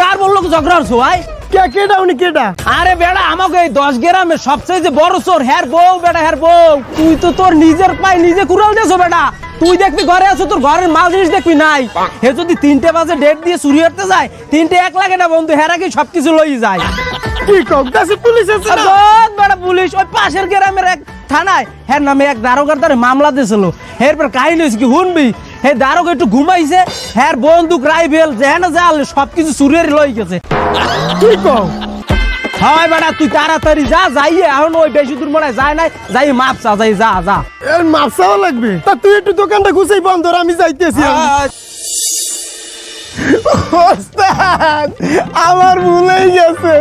কার বললো ঝগড়া হচ্ছে ভাই? কেডা উনি কেডা? আরে বেড়া আমাকে এই 10 গ্রামের সবচেয়ে যে বড় চোর হ্যার বউ বেটা হ্যার বউ। তুই তো তোর নিজের পায়ে নিজে কুড়াল দেছো বেটা। তুই দেখবি ঘরে আছো, তোর ঘরের মাল জিনিস দেখবি নাই। হে যদি 3টে বাজে ডেট দিয়ে চুরি করতে যায়, 3টে 1 লাগে না বন্ধু, হেরা কি সবকিছু লই যায়। কি কও? কাছে পুলিশ আছে না? বেটা পুলিশ ওই পাশের গ্রামের এক থানায় হ্যার নামে এক দারোগার দ্বারা মামলা দিয়েছিল। এরপর কাহিনী হয়েছে কি শুনবি, হে দারোগা একটু ঘুমাইছে, হ্যার বন্দুক রাইফেল যেন জাল সবকিছু চুরিয়ে লই গেছে। কি কও? হয় বেটা তুই তাড়াতাড়ি যা, যাইয়ে এখন ওই বেশি দূর মনে হয় যায় নাই, যাই মাপ চা, যাই যা যা। এর মাপ চাওয়া লাগবে? তা তুই একটু দোকানটা গুছাই বন্ধ কর, আমি যাইতেছি। ওস্তাদ আমার ভুলেই গেছে,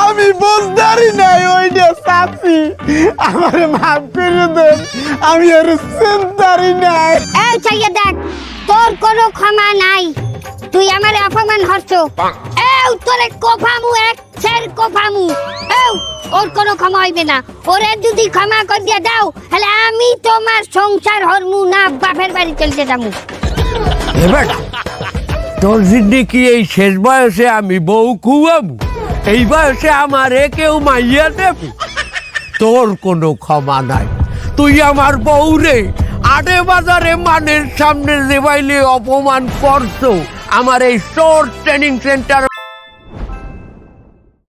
আমি বুঝদারি নাই ওইটা চাচ্ছি, আমারে মাফ করে দেন, আমি আর চিন্তারি নাই। এই চাইয়ে দেখ, তোর কোনো ক্ষমা নাই। তুই আমারে অপমান হরছো। এই তোরে কোফামু, এক ছের কোফামু। এই ওর কোনো ক্ষমা হইবে না। ওরে যদি ক্ষমা করিয়া দাও, তাহলে আমি তোমার সংসার হরমু না, বাপের বাড়ি চলতে যাবো। এবার তোর জিন্দিগি এই শেষ বয়সে আমি বউ খুয়াবো, এই বয়সে আমারে কেউ মাইয়া দেবে? তোর কোনো ক্ষমা নাই। তুই আমার বউ রে আড়ে বাজারে মানের সামনে দেবাইলে অপমান করছো। আমার এই শর্ট ট্রেনিং সেন্টার